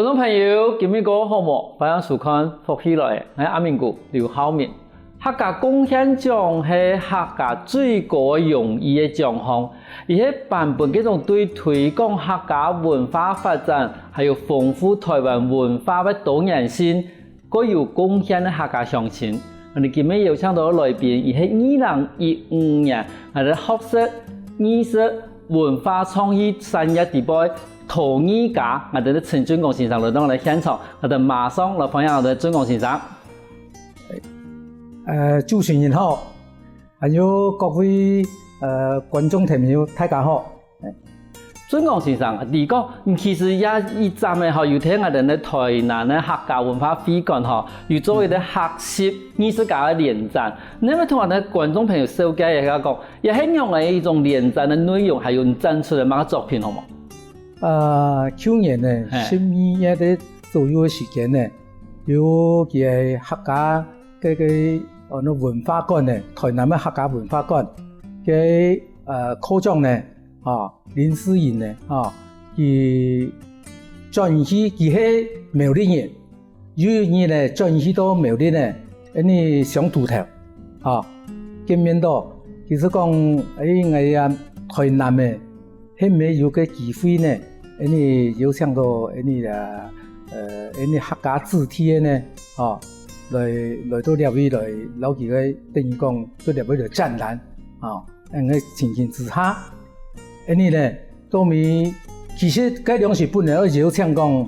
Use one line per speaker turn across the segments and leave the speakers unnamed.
观众朋友，今日个好无？欢迎收看福起来，我是阿明哥刘浩明。客家贡献奖是客家最高荣誉的奖项，而且颁布这种对推广客家文化发展，还有丰富台湾文化的多元性，各有贡献的客家乡亲。我哋今日邀請到來賓，而係2015年我哋學識藝術文化創意產業地位陶藝家，我哋嘅陳俊光先生來到我哋現場，我哋馬上來歡迎我哋俊光先生。
主持人好，還有各位觀眾朋友，大家好。
俊光先生，你講其實一站嘅吼，有聽我哋嘅台南嘅客家文化會館吼，有做一個學習藝術家嘅聯展。你咪同我哋觀眾朋友紹介一下講，也係用嘅一種聯展嘅內容，還有展出嘅乜作品好冇？
去年呢，12月的左右嘅時間呢，有嘅客家嘅文化館呢，台南嘅客家文化館嘅科長呢。林思穎呢，佢轉去佢係苗栗人，有人呢轉去到苗栗呢，你上圖頭，見面到，其實講我台南呢，係咪有個機會呢？你有想到你客家肢體呢，來到呢位來攞幾個等於講到呢位來展覽，我情形之下。呢咧都咪，其實嗰兩時本來我就想講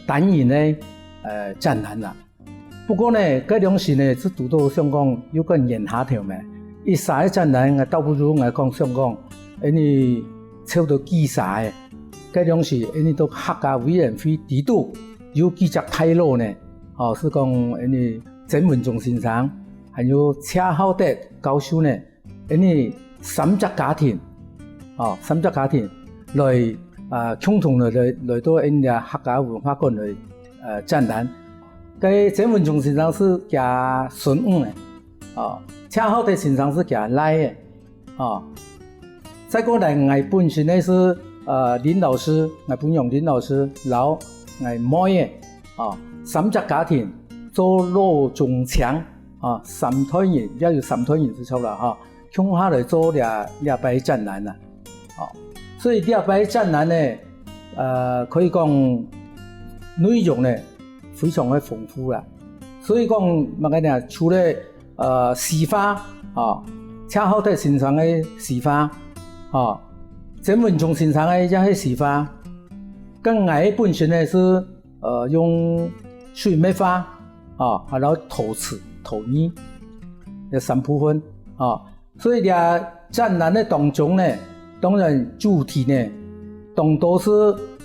單元咧展覽啦。不過咧嗰兩時咧是讀到想講有個研下條咩，一曬展覽我倒不如我講想講，你抽到幾曬，嗰兩時你都客家委員會制度有幾隻派路呢？是講你鄭文忠先生，還有車浩德教授呢，你3隻家庭。3隻家庭來共同來到人家客家文化館來展覽。佢鄭文忠先生是家孫五嘅，車浩德先生是家賴嘅，再過來我本身呢是林老師，我本用林老師老我妹嘅，3隻家庭做羅中強3團人，而家有3團人之錯啦，共下來做兩擺展覽啦。所以第二擺展覽呢，可以講內容呢非常的豐富啦。所以講乜嘢呢？除了詩花車浩德先生的詩花，鄭文忠先生的也係詩花，跟我本身呢是用水墨畫然後陶瓷、陶藝有3部分所以啲展覽的當中呢。當然主題呢，當都是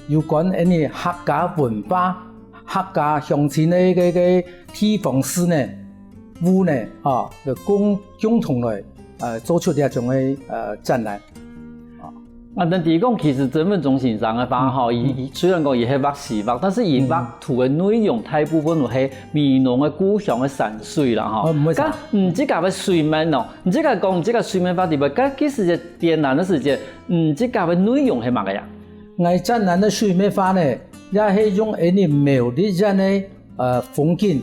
有關客家文化、客家鄉親的個地方事呢，務呢，就共同來做出一種的展覽。
但係講其實鄭文忠先生嘅畫伊雖然講伊係畫實畫，但是伊畫圖嘅內容大部分都係閩南嘅故鄉嘅山水啦，咁唔知講嘅水墨咯，唔知講唔知講水墨畫點樣？咁幾時嘅展覽嘅時間，唔知講嘅內容係乜嘅呀？
我展覽嘅水墨畫呢，也係用苗栗人嘅風景、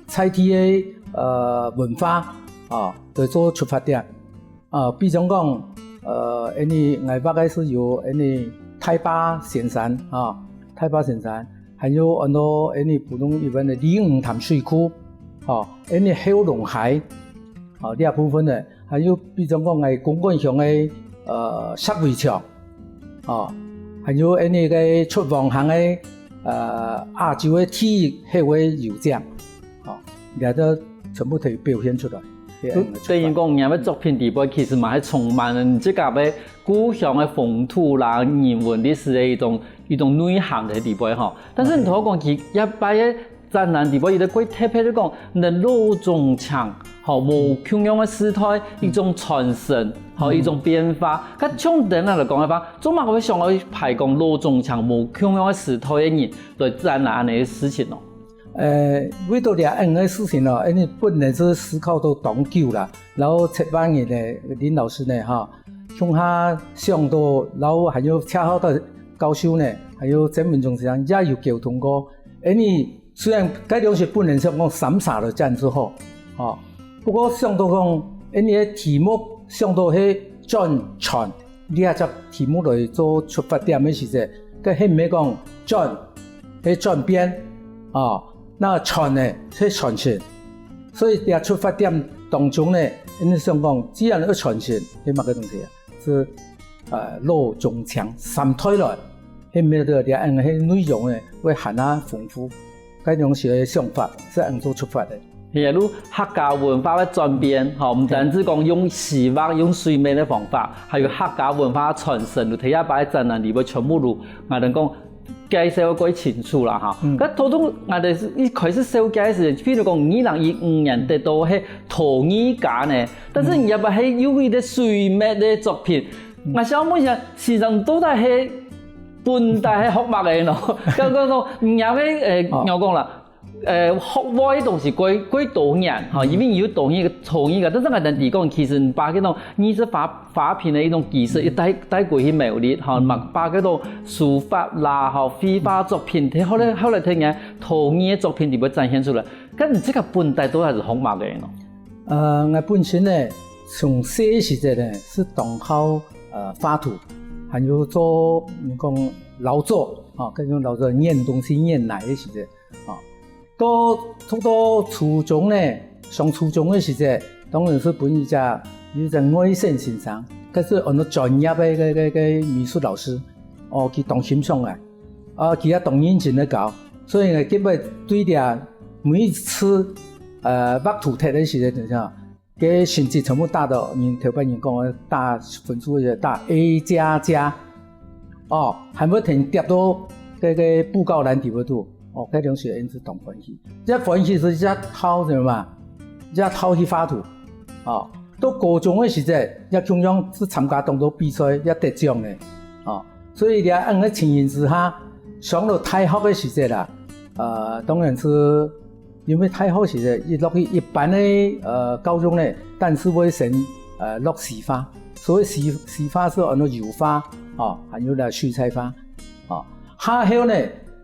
採地嘅文化嚟做出發點比如講。我畫嘅是有太巴仙山太巴仙山，還有很多普通一般的鯉魚潭水庫後龍海呢部分的，還有比如講我公館上嘅石圍牆還有個出旺行嘅亞洲嘅體育協會酋長呢都全部都表現出來。
對於講人嘅作品地位，其實嘛係充滿了即個嘅故鄉嘅風土啦、人文歷史嘅一種內涵嘅地位吼。但是你同我講，佢一擺嘅展覽地位，伊都幾特別，就講你羅中強無同樣嘅時代一種傳承一種變化。咁從等下嚟講嘅話，總嘛會想到排講羅中強無同樣嘅時代嘅人來展覽呢啲事情咯。
為到啲嘅事情咯，你本來是思考到當久啦，然後出版嘅林老師呢，向下想到，然後還有恰好的教授呢，还有曾文忠先生也有沟通过。你虽然这东西不能像讲散撒的这样子好，不过想到讲，你的题目想到是转传，你也只题目来做出发点的时阵，佮迄唔係講轉，係轉變那傳呢係傳承，所以喺出發點當中呢，你想講，只要要傳承，係乜個東西啊？是弱中強三推來，係咩的？啲按係內容呢會很豐富，嗰種是想法是按做出發的。
例如客家文化的轉變，唔單止講用視覺、用水面的方法，還有客家文化的傳承，你睇下擺展覽裏邊全部都我哋講介紹得幾清楚啦嚇。咁途中我哋一開始設計時，譬如講2015年得到係陶藝家呢，但是入邊係有佢啲水面的作品，我想問一下，時常都係本地係學物嘅咯，咁講唔有嘅我講啦。學外的東西歸多年哈，因為有多年個創意個，但是我哋講其實把嗰種藝術發品的一種技術，帶過去美麗哈，把嗰種書法啦、繪畫作品，後來聽嘅陶藝的作品就會展現出來。咁你這個本地都係學物嘅咯。
我本身呢，從小時陣呢是當考畫圖，還有做講勞作嗰種勞作念東西念奶的時陣到初中呢，上初中的時陣，當然是本一隻外省先生，佢是按照專業的美術老師，佢當欣賞嘅，佢也當認真的教，所以呢，基本對啲每一次畫圖題的時陣，就像佢成績全部達到，頭班人講嘅大分數就大 A 加加，還沒停跌到嗰布告欄底嗰度。嗰種是因是當歡喜，這歡喜是一套什麼嘛？一套去畫圖，到高中的時陣，一中央是參加當到比賽，一得獎的，所以你按個情形之下，上到大學的時陣啦，當然是因為大學時陣一落去一般的高中呢，但是會先落時化，所以時化是按照油畫，還有啦水彩畫，下後呢。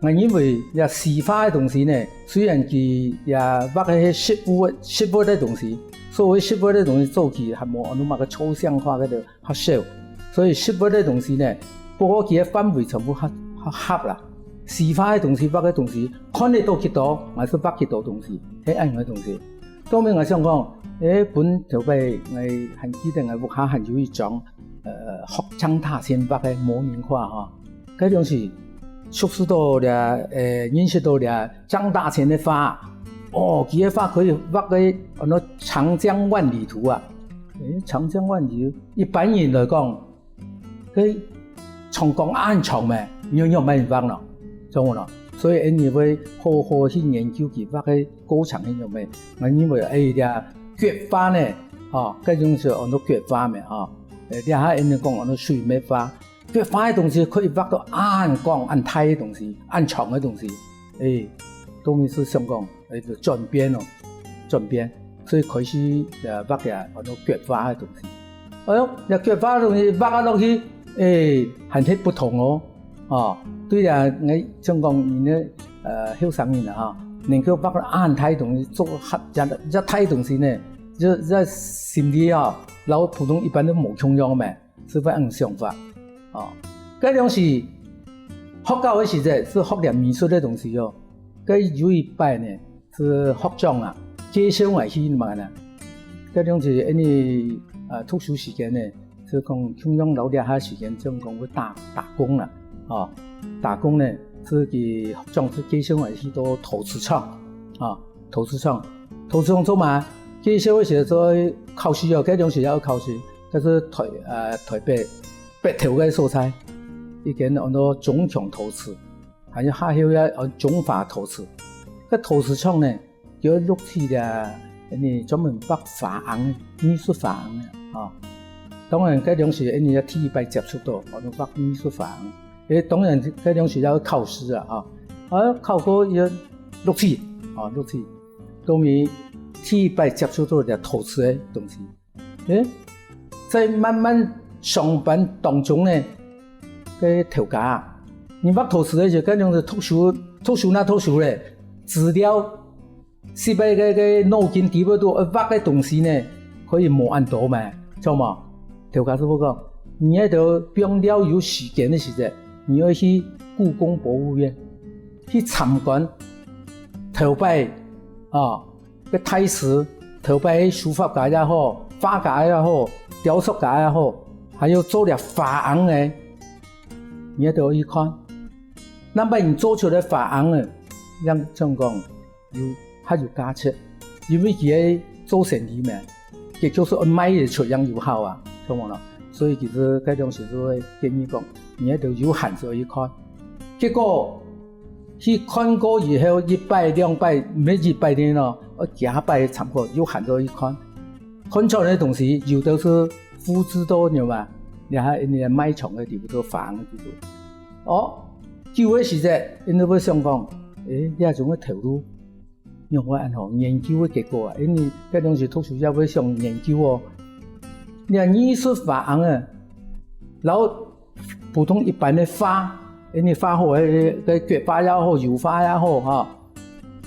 我認為也時化的東西呢，雖然佢也畫嗰些實物的東西，所謂實物的東西做起還冇按照乜個抽象化嗰度發燒，所以實物的東西呢，不過佢嘅範圍全部合啦。時化的東西畫嘅東西，看得到幾多，還是畫幾多東西，係按嘅東西。當面我想講，本條背我還記得我屋下還有一張學張大千畫嘅模擬畫哈，嗰種是。熟悉到了，認識到了張大千的畫，佢嘅畫可以畫個很多長江萬里圖啊！長江萬里圖，一般人來講，佢長江岸長咩，樣樣冇人畫咯，懂冇？所以你會好好去研究佢畫個高長嘅樣咩？我認為腳畫呢，嗰種是很多腳畫咩？你下人哋講很多水墨畫。佢畫嘅東西可以畫到按光按大嘅東西，按長嘅東西，當然是想講就轉變咯，轉變，所以開始畫嘅好多腳畫嘅東西。你腳畫嘅東西畫落去，係啲不同哦，對啊，我想講你呢後生人啊，能夠畫到按大嘅東西，做一大嘅東西呢，就心裡老普通一般都冇重樣咩，是不按想法。嗰種是學教的時陣是學點美術的東西喲，嗰有一擺呢是學長啊，介紹我去嘛呢，嗰種是因為特殊時間呢，是講中央留啲下時間，就講會打工啦，打工呢是佢學長是介紹我去到陶瓷廠，陶瓷廠做嘛？介紹的時候做考試喲，嗰種是要考試，就是台北。白條嘅素材，已經按照中強陶瓷，還有下後咧按中華陶瓷。個陶瓷廠呢，叫錄起嘅，你專門畫珐琅藝術珐琅嘅，當然嗰種是你要第一擺接觸到，按照畫藝術珐琅。當然嗰種是要考試啊，考過要錄起，錄起，當然第一擺接觸到嘅陶瓷嘅東西，再慢慢。上班當中呢，個頭家你挖土石的就搿种是特殊咧，资料是被个脑筋底部都挖的东西呢，可以摸按到嘛，知嘛？就告诉我讲，你喺度必要有时间的时阵，你要去故宫博物院去参观头摆个太师，头摆书法家也好，画家也好，雕塑家也好，还有做了法案的，你喺度去看。那么你做出来法案啊，让香港还有价值，因为佢做生意嘛，佢就是卖的出样有效啊，知冇啦？所以其实嗰種時候會建議講，你喺度有閒就去看。結果去看過以後，1擺2擺，唔係1擺的咯，幾擺參過，有閒就去看。看出來的東西有的是複製到你嘛，然後你賣場嘅地方都反嘅地方。舊嘅時陣，你會想講，呢種嘅投入。用我按好研究的結果啊，因為嗰種是讀書也會想研究哦。你看藝術法案啊，然後普通一般的畫，你畫好嘅腳畫也好，油畫也好哈，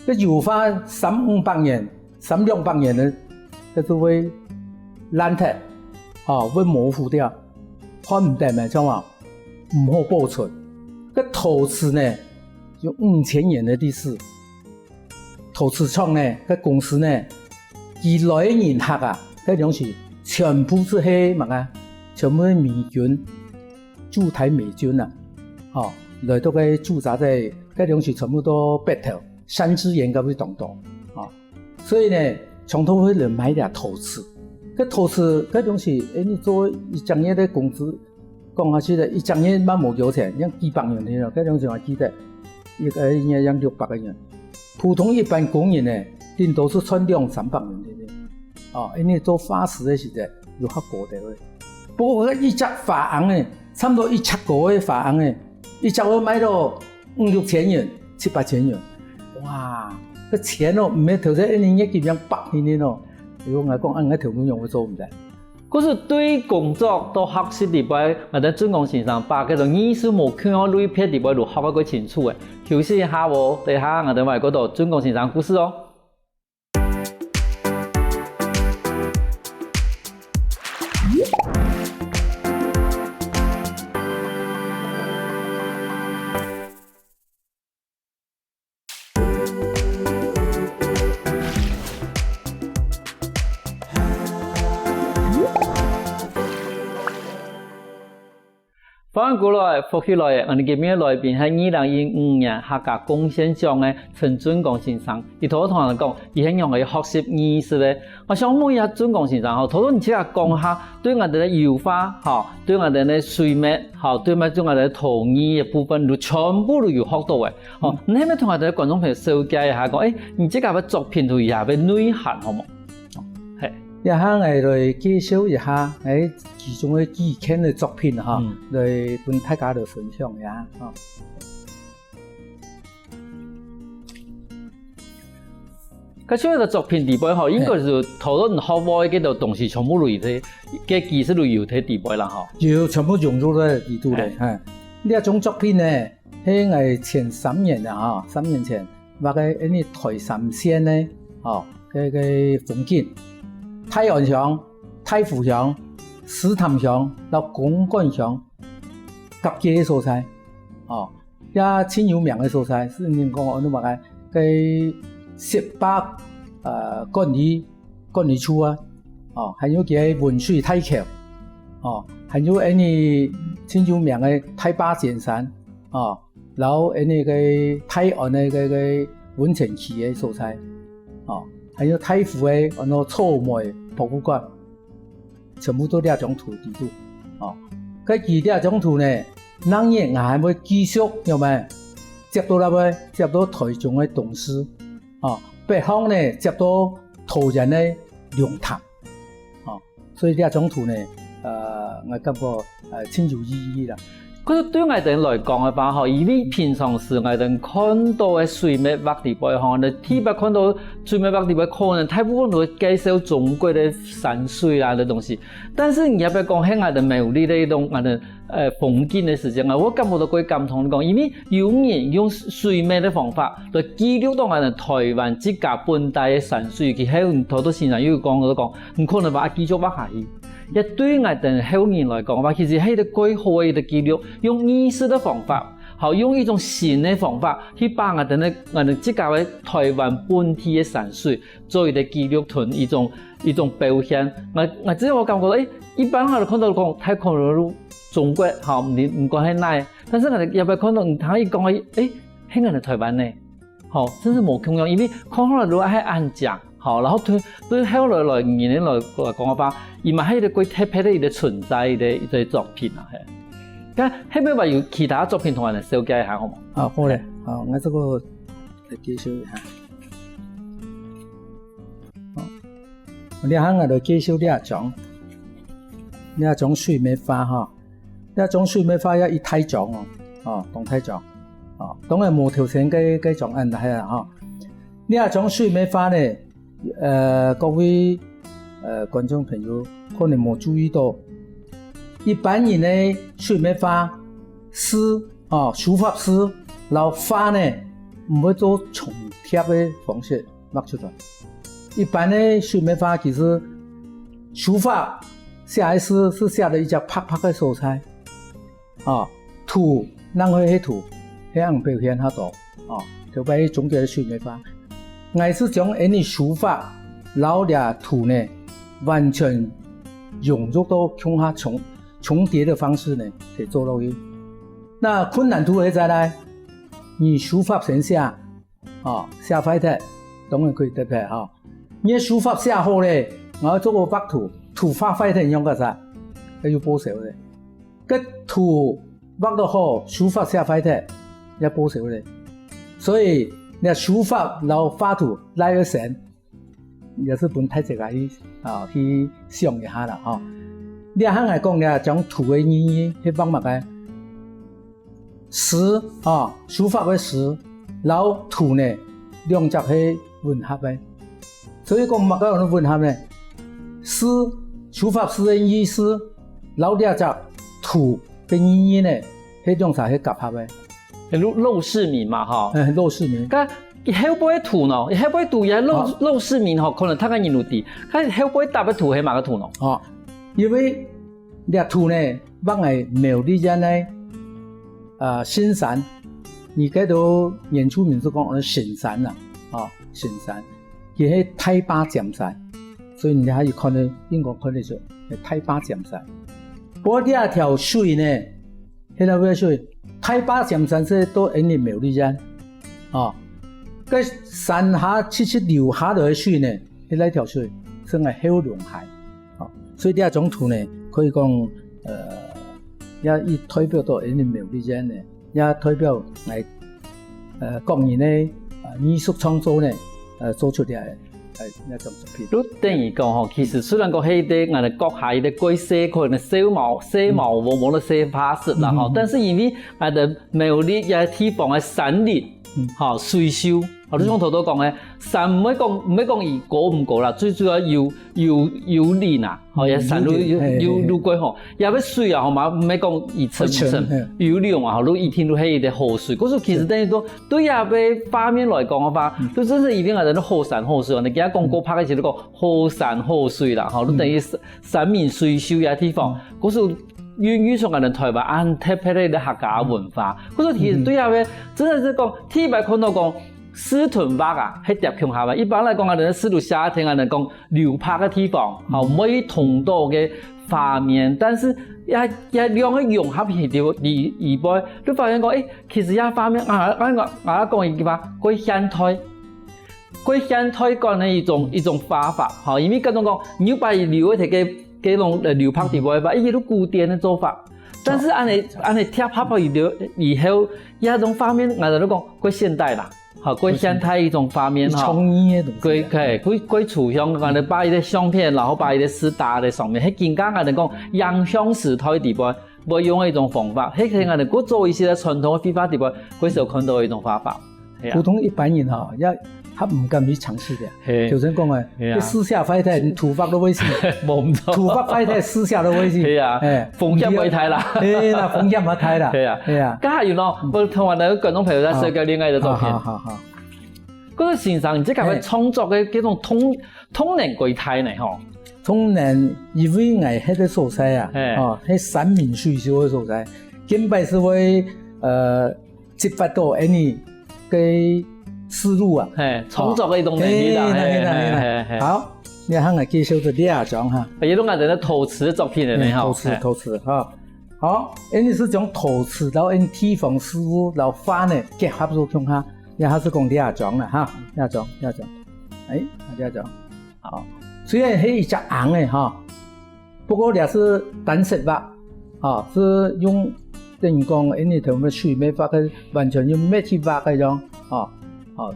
個油畫300-500年、300-200年的，佢就會爛掉，會模糊掉，看唔得咪知嘛？唔好保存。個陶瓷呢，有5000年的歷史。陶瓷廠呢，個公司呢，佢來嘅人客啊，嗰種是全部是係乜啊？全部係美軍，駐台美軍啊，來到個駐紮在嗰種是全部都白頭，3支煙咁樣動，所以呢，從頭會嚟買啲陶瓷。個陶瓷嗰種是，你做一張嘢嘅工資，講下去咧，一張嘢乜冇幾錢，因幾百元嘅，嗰種就我記得，一個嘢要600個元。普通一般工人呢，頂多是賺200-300元的，因為做化石的時候有較高的。不過一隻法案呢，差唔多1,000個的法案呢，一隻我買到5-6千元、7-8千元，哇！個錢哦，唔係頭先一年1幾兩百年咯，如果我講按個條件用我做唔得。
嗰是對工作到學習裡邊，我哋準講先生把嗰種藝術無看我類別裡邊就學得個清楚嘅。休息一下喎，等下我哋話嗰度準講先生故事哦。翻過來，復起來，我哋今日來賓係2015年客家貢獻獎嘅陳準講先生。佢頭同我講，佢係用嚟學習藝術嘅。我想問一下準講先生，頭你即刻講下對我哋嘅油畫，對我哋嘅水墨，對埋對我哋嘅陶藝嘅部分，都全部都有學到嘅。你係咪同我哋嘅觀眾朋友紹介一下講，你即個嘅作品同以下嘅內涵好冇？係。
一下我來介紹一下其中的幾件的作品來跟大家來分享一下。
佢所有嘅作品地位應該是討論學外嘅度東西全部類嘅技術都有嘅地位啦
要全部融入喺呢度咧。呢一種作品呢，喺我前3年啊，3年前畫嘅啲台三線呢，嘅風景。太安鄉、太湖鄉、獅潭鄉、到公館鄉，各幾個所在，也真有名嘅所在。是人講我哋話嘅18管理處啊，還有嘅文水太橋，還有啲真有名嘅太巴尖山，然後啲嘅太安嘅溫泉區嘅所在，還有太湖嘅草莓博物館，全部都呢種圖地圖。佢呢種圖呢，當然我還會繼續有咩接到台中嘅董事，北方呢接到桃園嘅龍潭，所以呢種圖呢，我感覺真有意義啦。
可是對我哋來講嘅話，以你平常時我哋看到嘅水墨畫地位，你特別看到水墨畫地位，可能大部分都介紹中國嘅山水啊嘅東西。但是你要不要講喺我哋美麗嘅一種我哋风景的时间啊，我感觉到几感动讲，因为有人用水面的方法来记录到我哋台湾自家本地的山水，其喺好多先生有講到講，唔可能把它繼續畫下去。一對我哋後人來講話，其實係個幾好嘅記錄，用意識的方法，好用一種新的方法去把我哋自家嘅台灣本地的山水做一個記錄同一種表現。我只係我感覺到，一般我哋看到講太看到中國，好唔講係哪，但是我哋入邊看到唔可以講係我哋台灣呢，好真是冇共樣，因為看到如果係安講。好，然後對後來年來講法，而唔係一個特別的一個存在的一個作品啊，係。咁係咪話有其他作品同人哋紹介一下好冇？
啊，好咧，啊，我這個來介紹一下。好，我哋喺我度介紹呢一種水梅花哈，呢一種水梅花一大種哦，當大種，哦，當然無條件嘅種案係啊，哈，呢一種水梅花咧。各位觀眾朋友可能冇注意到，一般人呢水梅花絲書法絲，然後花呢唔會做重貼的方式畫出來。一般呢水梅花其實書法寫的詩是寫的一隻啪啪的色彩，圖讓佢去圖，這樣表現較多，就比中國的水梅花。我是將呢書法，然後啲圖呢，完全融入到向下重疊的方式呢，可以做到去。那困難圖會在哪？你書法先寫，寫快啲，當然可以得嘅哈。你書法寫好咧，我做個畫圖，圖畫快啲用個啥？佢要報銷嘅。個圖畫得好，書法寫快啲，要報銷嘅。所以。你書法然後畫圖拉個線，也是本太這個去想一下啦哈。你行來講咧，將圖嘅意義去放乜嘅？詩書法嘅詩，然後圖呢兩隻係混合嘅，所以講乜嘅用混合呢？詩書法詩嘅意思，然後兩隻圖嘅意義呢係兩隻係夾合嘅。
陸世民嘛，哈，
陸世民。
咁後邊圖呢？後邊圖也陸世民吼，可能他個人有啲。咁後邊搭嘅圖係乜個圖呢？
因為呢圖呢，畫係苗栗縣呢，新山，而家都原住民是講新山啦，新山，佢係太巴尖山，所以你可以看到應該看得出係太巴尖山。不過呢一條水呢，係那個水。太巴尖山是都喺你苗栗縣，個山下七流下來的水呢，那條水是係後龍海，所以呢一種圖呢，可以講也代表到喺你苗栗縣呢，也代表係國人呢藝術創作呢做出嚟一種作品。
都等於講吼，其實雖然講係啲我哋國下啲歸社可能小毛冇得寫法式啦吼，但是因為我哋苗栗嘅地方嘅山林，水秀，我哋從頭都講嘅山唔係講伊高唔高啦，最主要有林啊，也山路有過吼，也要水啊，好嘛，唔係講伊沉唔沉，有量啊，都一天都係啲河水，嗰時其實等於講對下邊畫面來講嘅話，都真係已經係啲好山好水，你記得廣告拍嘅時候講好山好水啦，都等於山明水秀嘅地方，嗰時。源於從我哋台灣安特別的客家文化，嗰時其實對下邊真係是講，第一擺看到講獅屯畫啊，係疊強下邊。一般來講，我哋獅屯夏天我哋講流拍嘅地方，每通道嘅畫面，但是也兩個融合起條而背，你發現講，其實一畫面我講一句話，佢現代講嘅一種畫法，因為嗰種講你要把流嘅嘅。這種流拍地方吧，一啲都古典的做法，但是按你貼拍拍以後，一種畫面，我哋都講歸現代啦，歸現代一種畫面哈，歸處向我哋把一啲相片，然後把一啲詩打在上面，係更加我哋講影響時代地方，會用一種方法，係我哋過做一些傳統的繪畫地方，會所看到一種畫法。
普通一般人吼，也他唔敢去尝试的。就算讲啊，你私下快睇，突發都危險，
冇錯。
突發快睇，私下都危險。
係啊，風險會太啦。
係啦，風險唔太啦。
係啊，係啊。家下原來我同我哋觀眾朋友在社交戀愛嘅作品。好。嗰個先生，你即係佢創作嘅嗰種通靈鬼態呢？嗬。
通靈因為我喺個所在啊，喺山明水秀嘅所在，根本是會激發到any嘅思路啊，
創作嘅一種能力啦，
好，你睇我介紹咗兩種哈，
有種係啲陶瓷作品嚟嘅，
陶瓷哈，好，呢是種陶瓷，然後地方事物，然後花呢結合咗咁哈，然後是講兩種啦哈，兩種，兩種，好，雖然係一隻紅嘅哈，不過也是單色畫，啊，是用等於講呢條咩水咩畫嘅，完全用咩去畫嗰種，啊。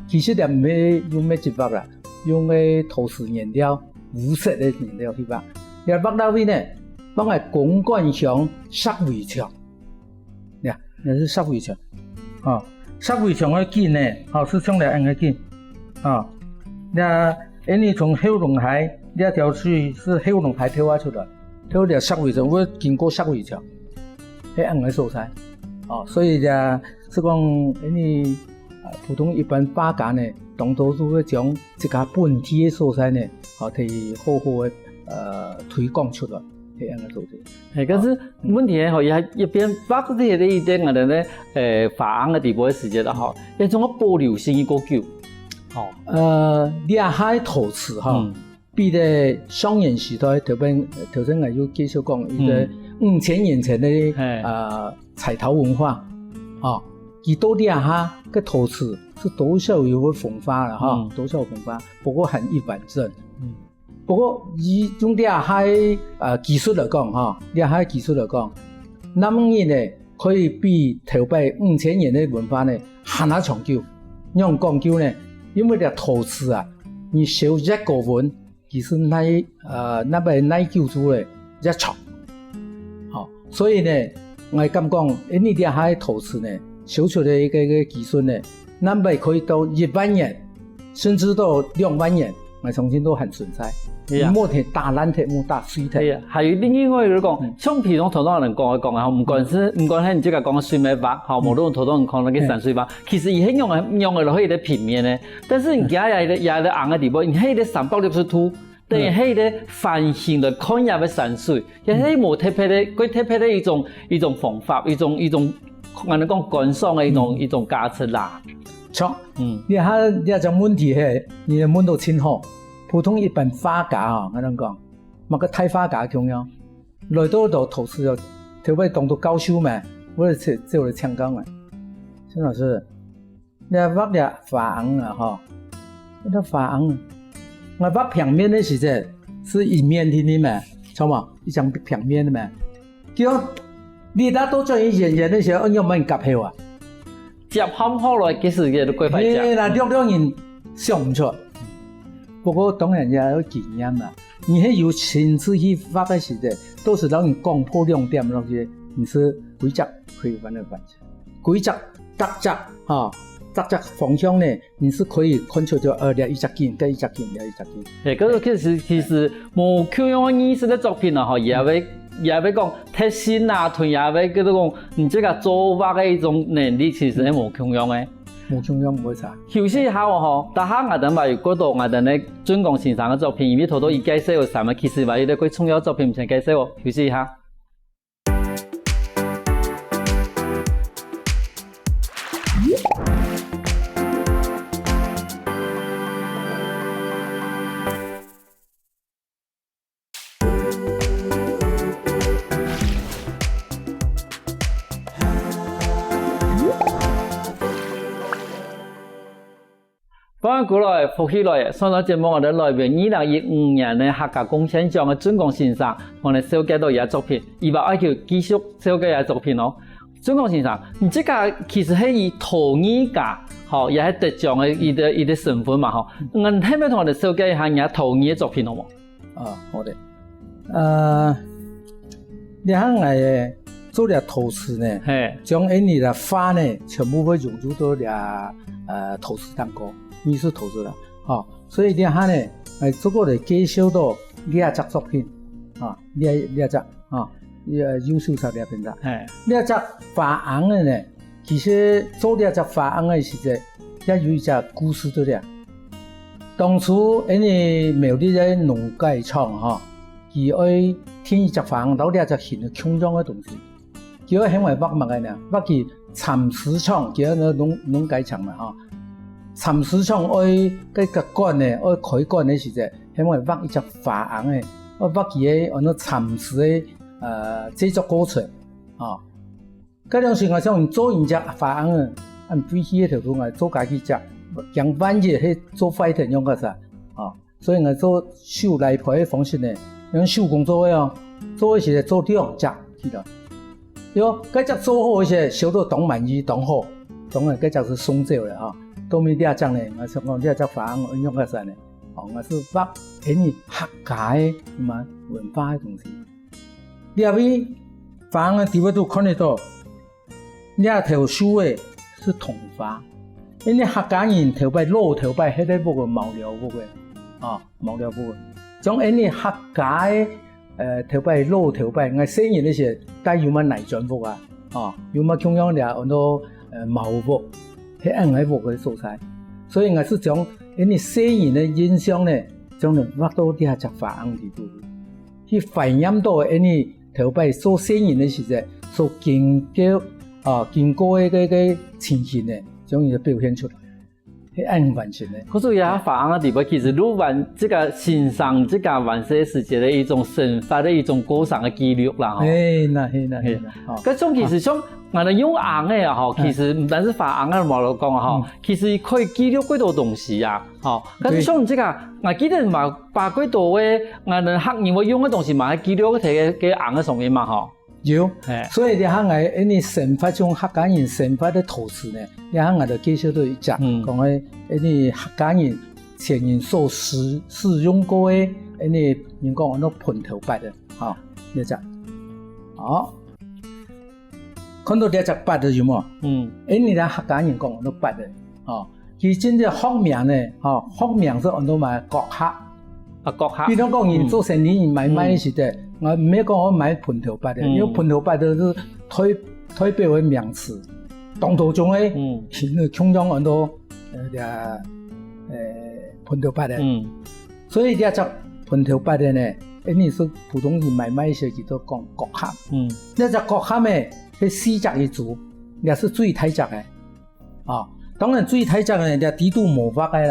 其實就唔係用咩紙畫啦，用嘅陶瓷顏料、無色嘅顏料去畫。你畫到邊呢？畫係公館牆、石圍牆，呀，那是石圍牆。石圍牆嘅建呢，是從嚟嘅建。你從後龍海呢條水是後龍海跳下出來，跳條石圍牆，會經過石圍牆，係嘅所在。所以就是講呢。普通一般畫家呢，當多數會將自家本體嘅所在呢，去好好嘅推廣出來，係咁樣做嘅。
可是問題係可以一邊畫嗰啲一啲我哋咧發揚嘅地步嘅時間啦，一種保留性個久。
厲害陶瓷比咧商業時代頭先我有介紹講一個5000年前嘅彩陶文化，佢多啲哈個陶瓷是多少有個風化啦哈，多少風化，不過很一般性。不過以種啲喺技術嚟講哈，啲喺技術嚟講，那麼嘢呢可以比頭擺5000年嘅文化呢更加長久。用講究呢，因為啲陶瓷啊，你燒一個碗，其實那邊耐久住咧一長。所以呢，我咁講，呢啲喺陶瓷呢。燒出嚟一個技術呢，那麼可以到1萬年，甚至到2萬年，我相信都很存在。冇睇大爛睇，冇大碎睇。係啊，
係另外一個講，像譬如頭先人講啊，唔管係你即個講嘅水墨畫，無論頭先人講嗰啲山水畫，其實伊係用嘅落去啲平面咧，但是人家也係硬嘅地步，你係啲360度，等於係啲反向嚟看入嘅山水，亦係冇特別嘅，佢特別嘅一種方法，一種。我哋講觀賞嘅一種價值啦。
錯，你有種問題係，你問到清楚。普通一般畫家我哋講，乜個睇畫家咁樣，來到度陶瓷就特別當到高手嘛，我哋做嚟唱歌嘛。陳老師，你畫啲花紅啊，啲花紅，我畫平面嘅時陣是一面的嘛，錯嘛，一張平面的嘛，叫。你打到做演員的時候，要問夾票啊？
接好來，幾時嘅都貴快接。
係啦，兩人想唔出。不過當然也有經驗啦。你係有親自去畫嘅時陣，都是讓你講破亮點那些，你是規則可以揾到關係。規則特質方向呢，你是可以看出咗一隻件，跟一隻件，一隻件。
嗰個其實冇教養意識嘅作品啊，也要講特性啊，同也要嗰種你這個做畫嘅一種能力，其實係冇教養嘅。
冇教養唔會啥。
休息一下喎，但係我哋咪嗰度我哋咧專講先生嘅作品，因為頭都已介紹咗曬，其實話有啲佢重要作品唔使介紹喎，休息一下。翻過來復起來，上咗節目我哋來源2015年嘅客家貢獻獎嘅準講先生，我哋紹介到伊個作品，伊話愛叫繼續紹介伊個作品咯。準講先生，你這個其實係以陶藝家，吼，也係得獎嘅伊個身份嘛，吼。我係咪同我哋紹介一下伊個陶藝嘅作品好冇？
好的。你睇我做啲陶瓷呢，將呢啲花呢，全部會融入到啲投资当高，艺术投资啦，所以咧哈呢，这个嚟介绍到2则作品，2则优秀作品啦，2则发行嘅呢，其实做2则发行嘅时阵，也有一只故事在咧。当初因为苗栗嘅农改厂佢爱添一只发行到2只新嘅厂装嘅东西，佢喺外挖乜嘅呢？挖佢蚕丝厂，佢喺農改廠嘛蚕絲廠愛個管咧，愛開管嘅時陣，喺外挖一隻珐琅嘅，挖佢嘅按照蚕絲嘅製作過程嗰種時我想做一隻珐琅嘅，按飛機嘅條路我做家己隻，將萬葉去做快艇用個啥所以我做手來培嘅方式咧，用手工做嘅做嘅時做2隻去到，有嗰隻做好嘅時燒到當滿意當好，當然嗰隻是鬆走嘅都沒2隻呢，我想講2隻珐琅我用個啥呢？我是挖喺客家嘅文化嘅東西。2位珐琅嘅地方都看得到，2條樹嘅是銅髮，因為客家人頭擺老頭擺喺啲個毛料個毛料個，將因為客家嘅頭擺老頭擺，我生人嘅時候帶有乜內轉服有乜中央嘅按到毛服。係按喺屋嘅素材，所以我是將因為西人嘅印象咧，將嚟挖到2隻珐琅地步，去反映到因為頭擺做西人嘅時陣，所經過嘅情形咧，將佢表現出來，係按完全嘅。
可是也珐琅嘅地步，其實錄完這個欣賞這個完世時節嘅一種生發嘅一種過程嘅記錄啦。
係啦。
嗰種其實像我哋用紅嘅其實唔單止珐琅嘅毛來講其實可以記錄幾多東西可是像這個，我記得嘛，把幾多嘅我哋客人會用嘅東西嘛，記錄喺個紅嘅上面嘛
有，所以你睇我因為生發種客家人生發嘅陶瓷呢，你睇我就介紹到一隻，講嘅因為客家人前人所使用過嘅，因為人講我哋盆頭擺嘅，呢隻，看到2隻擺嘅有冇？因為咧客家人講我哋擺嘅，佢真正學名呢，學名是按到埋國客。
國客，
比如講人做生意人買賣嘅時陣，我唔係講我買盆頭擺嘅，因為盆頭擺嘅是代表嘅名詞，當途中嘅廠裝按到盆頭擺嘅，所以2隻盆頭擺嘅呢，因為是普通人買賣嘅時候叫做講國客，2隻國客呢係4隻一組，也是最大隻嘅，當然最大隻嘅就低度磨花嘅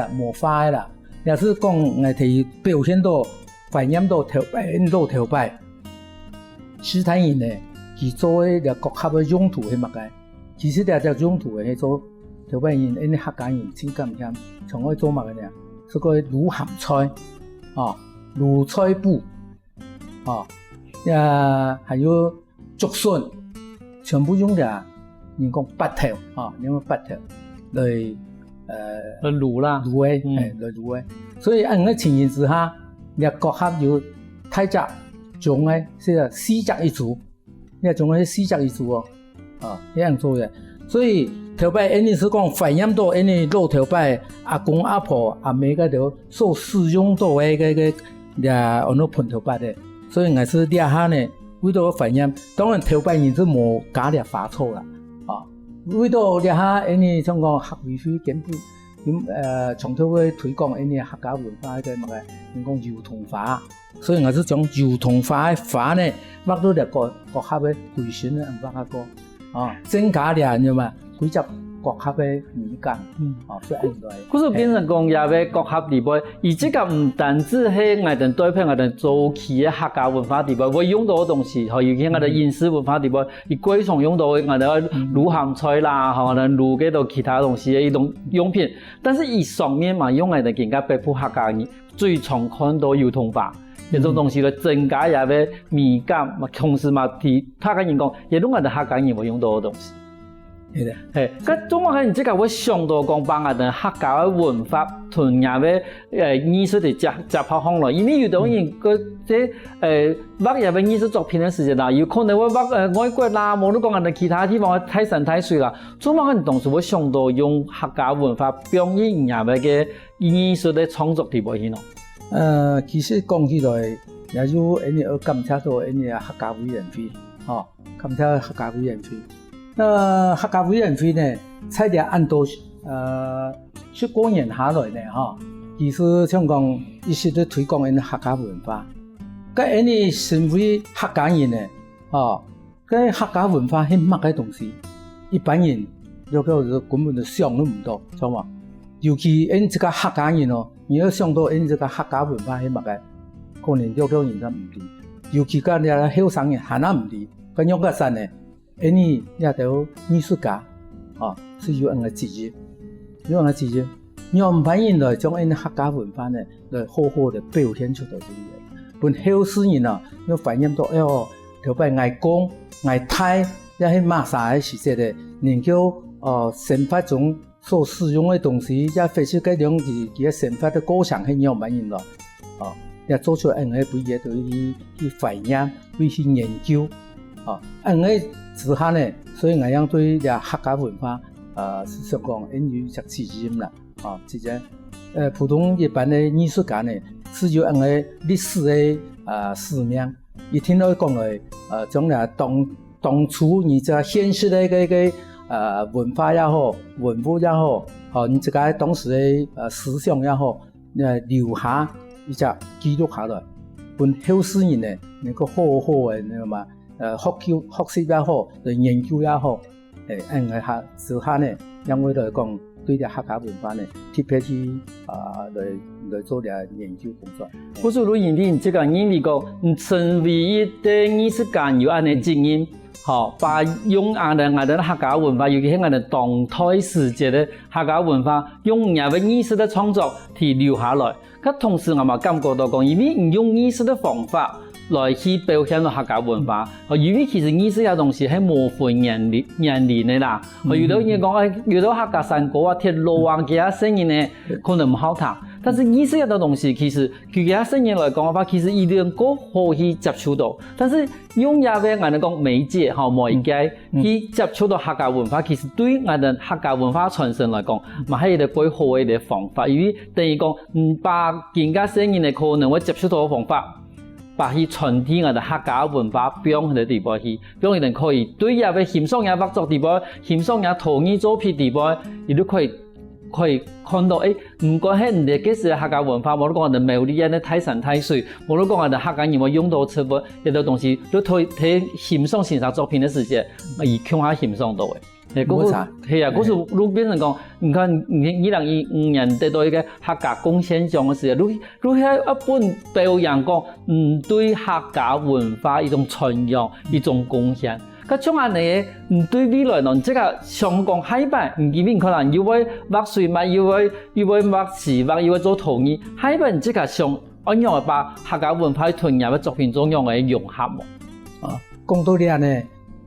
啦。也是講我哋表現到反映到頭擺，其他人呢，佢做嘅國客嘅用途係乜嘅？其實2隻用途係做頭擺人，因為客家人真咁聽，從我做乜嘅呢？是個滷鹹菜，滷菜布，還有竹筍，全部用嘅人講八頭，用八頭嚟。
滷啦，
滷嘅，所以按個情形之下，你國客有大隻種嘅，是4隻一組，你種嘅4隻一組一樣做嘅。所以頭擺因為是講反映到因為老頭擺阿公阿婆阿妹嗰條所使用到嘅按照盆頭擺嘅，所以我是啲下呢為咗反映，當然頭擺人是冇加啲花草啦。為到啲下，因為像講客委會根本從頭會推廣因為客家文化嘅乜嘅，人講油桐花，所以我是將油桐花嘅花呢，挖到啲國客嘅培訓咧，挖下個增加啲人嘛，幾隻國客嘅美感，所以應該。
可是變成講也係國客地位，而這個唔單止係我哋對譬我哋早期嘅客家文化地位會用到嘅東西，尤其我哋飲食文化地位，而貴重用到我哋滷鹹菜啦，我哋滷幾多其他東西嘅一種用品，但是以上面嘛用我哋更加北部客家人最常看到油桐花。呢種東西嚟增加也係美感，同時嘛，睇客家人講，亦都我哋客家人會用到嘅東西。
係的。
嘿，咁總話你即個會想到講把我哋客家嘅文化同亞嘅藝術嚟結合起來，因為有啲人佢即畫入嘅藝術作品嘅時間啦，有可能會畫外國啦，冇得講人哋其他地方太山太水啦，總話你當時會想到用客家文化表現亞嘅藝術嘅創作地步去咯。
其實講起來，也有人要感謝到人哋客家委員會，感謝客家委員會。那客家委員會呢，在啲按到10多年下來呢，其實像講一直都推廣人客家文化。咁人哋身為客家人呢，咁客家文化係乜嘅東西？一般人有個根本就想都唔到，知嘛？尤其人這個客家人哦，你要想到人這個客家文化係乜嘅，可能有個人都唔知。尤其嗰啲後生人係哪唔知？咁樣個陣呢？你也都藝術家，是有人嘅職業，有人嘅職業，讓別人來將人客家文化呢，來好好地表現出來嘅嘢。本後世人啊，要反映到特別愛講愛睇，也係馬啥嘅時節咧，能夠生活中所使用嘅東西，也非常嘅兩佢嘅生活嘅過程係讓別人來，也做出人嘅對嘢去反映，去研究，人嘅之下呢，所以我樣對客家文化，是想講有一隻責任啦，即係普通一般的藝術家呢，是有人嘅歷史嘅使命，一聽到講來，將來當初你這現實的個文化也好，文物也好，你這個當時的思想也好，留下一隻記錄下來，本後世人呢能夠好好嘅，你知嘛？學習也好，研究也好，之下呢，因為來講對啲客家文化呢，特別去來做啲研究工作。
不是如因為這個因為講，身為一個藝術家有安尼經驗，把用我哋客家文化，尤其係我哋當代時節嘅客家文化，用人嘅藝術嘅創作去留下來。咁同時我嘛感覺到講，因為唔用藝術嘅方法來去表現到客家文化，因為其實藝術嘅東西係無分年齡嘅啦。有啲人講，遇到客家山歌啊、鐵路啊其他聲音呢，可能唔好聽。但是藝術嘅東西其實佢其他聲音來講嘅話，其實一定個可以接觸到。但是用入嘅我哋講媒介媒介去接觸到客家文化，其實對我哋客家文化傳承來講，咪係一個幾好嘅一個方法。因為等於講把其他聲音嘅可能會接觸到嘅方法，把佢傳遞我哋客家文化表現嘅地步去，表現可以對入嘅欣賞嘅畫作地步，欣賞嘅陶藝作品地步，亦都可以看到唔過係人哋幾時客家文化，冇得講人哋美麗人哋太山太水，冇得講人哋客家人冇用到出嚟一啲東西，都睇欣賞欣賞作品嘅時節，而強下欣賞到嘅。
冇錯，
係啊，嗰時路邊人講，你看2015年得到一個客家貢獻獎嘅時候，如係一般表揚講，對客家文化一種傳揚，一種貢獻。咁將下嚟對未來呢，即係想講海邊，因為可能要會畫水墨，要會畫字畫，要會做陶藝，海邊即係想按樣把客家文化屯入嘅作品中用嚟融合喎。
講到呢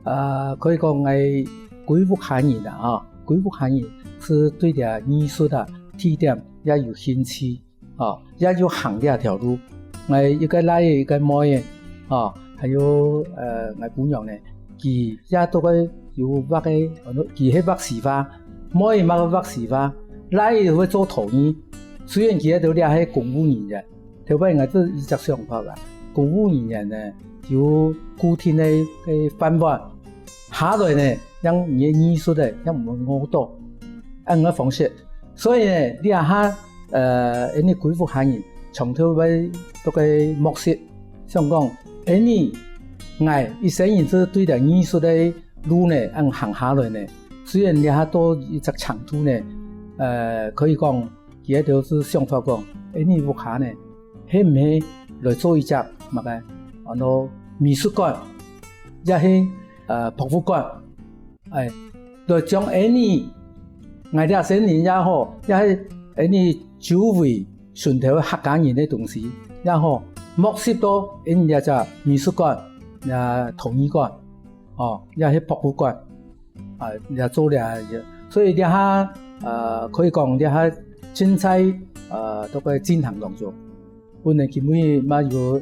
呢，可以講係鬼屋客人啦，鬼屋客人是對啲藝術啊、體驗也有興趣，也有行呢條路。我一個拉一個妹嘅，還有我姑娘呢。佢也都個有畫嘅，佢係畫字畫，妹畫畫字畫，奶又會做陶藝。雖然佢喺度咧係公務人員，特別我都一直想法啦。公務人員呢有固定嘅飯碗，下來呢讓你藝術呢讓唔會好多，按個方式。所以呢，你下啲鬼屋客人從頭尾都個模式，想講你。一生人都對啲藝術嘅路呢，行下來呢，雖然你下多一隻長途呢，可以講，佢喺度是想法講，你屋下呢，係唔係來做一隻乜嘅？美術館，亦係博物館，來將你我哋生人也好，亦係你周圍順條客家人嘅東西也好，模式到你隻美術館。陶藝館，也係博物館，也做了，所以了下可以讲了下精彩都个进行当中，我们基本嘛有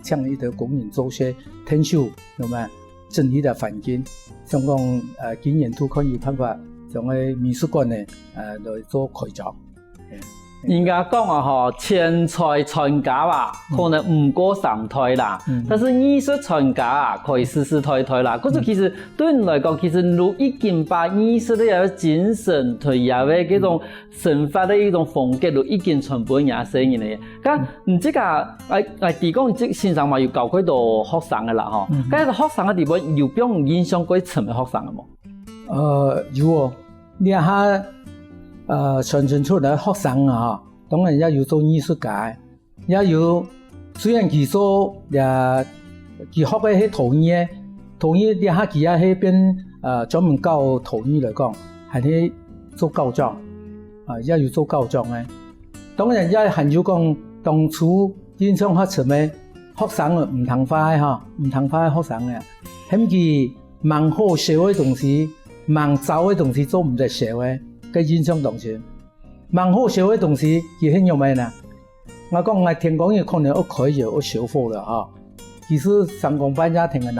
像一条公园做些天秀，那么整理的环境，像讲今年都可以有办法将个美术馆呢来做开张。
人家讲啊吼，钱财传家啊，可能唔过三代啦，但是艺术传家啊，可以世世代代啦。可是其实对人来讲，其实如已经把艺术的一个精神，同也个嗰种生活的一种风格，都已经传俾人生人嚟。咁唔知噶，提供即先生嘛，有教幾多學生嘅啦吼。咁個學生嘅地方有俾人影響過什麼學生嘅冇？
有哦，你下。傳承出來學生啊，當然也有做藝術家，也有雖然佢做佢學嘅係陶藝，陶藝你下佢也係邊專門教陶藝來講，係去做教長也有做教長嘅。當然也還有講當初印象較深嘅學生唔同化嘅嚇，唔同化嘅學生嘅，咁佢蠻好笑嘅東西，蠻糟嘅東西做唔得笑嘅。個印象當中，蠻好笑嘅東西，佢很有名啦。我講我聽講，佢可能屋企有小貨啦嚇。其實上工班家庭嘅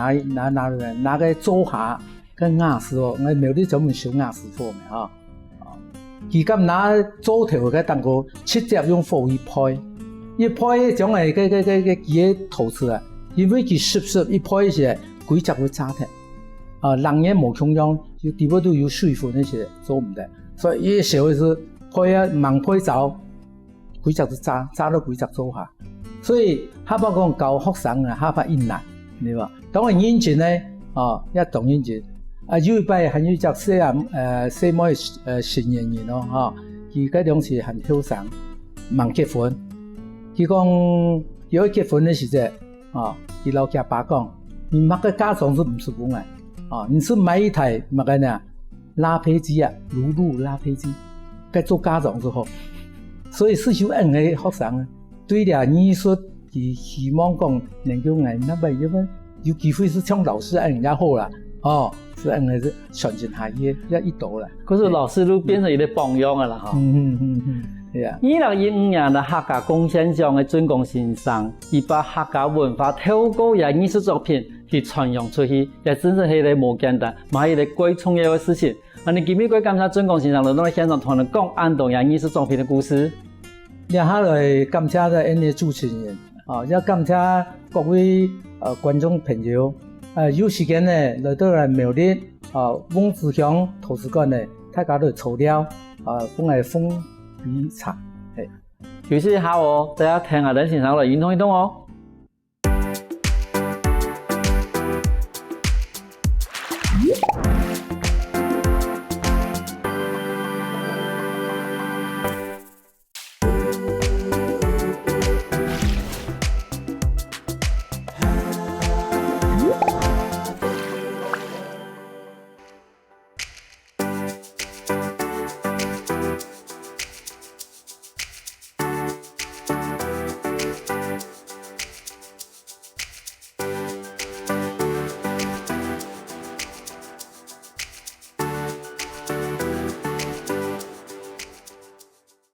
拿個做下個瓦斯哦，我沒有啲專門小瓦斯貨嘅嚇。佢咁拿做條嘅當個直接用火一拍，一拍將係個嘢陶瓷啊，因為佢濕一拍時，規則會炸嘅。人也冇共樣，就地方都有水分那些做唔得。所以一小是配啊盲配走，規則就炸到規則做下。所以哈巴講教學生啊，哈巴應難，你話當然認真咧，一動認真。有一擺還有一隻細妹新演員咯，佢嗰種是很後生，盲結婚。佢講要結婚嘅時節，佢老家爸講，你買個嫁妝是唔是公啊？你是買一台乜嘅呢？拉胚機啊，露露拉胚機，該做家長之後，所以是有恩嘅學生啊，對了藝術，佢希望講能夠捱那麼因為有機會是像老師恩也好啦，是恩嘅是傳承下嘢一道啦。
可是老師都變成一個榜樣嘅啦，哈。係啊。2015年嘅客家貢獻獎嘅準公先生，佢把客家文化透過嘅藝術作品去傳揚出去，也真正係一個冇簡單，嘛係一個貴重要嘅事情。你今日感謝準公先生來到現場同我們講安東藝術作品嘅故事。
也下來感謝咗呢個主持人，也感謝各位觀眾朋友，有時間呢來到嚟苗栗翁子鄉圖書館呢，大家都抽了幫我封筆冊。
休息一下大家聽下等先生來運動一動哦。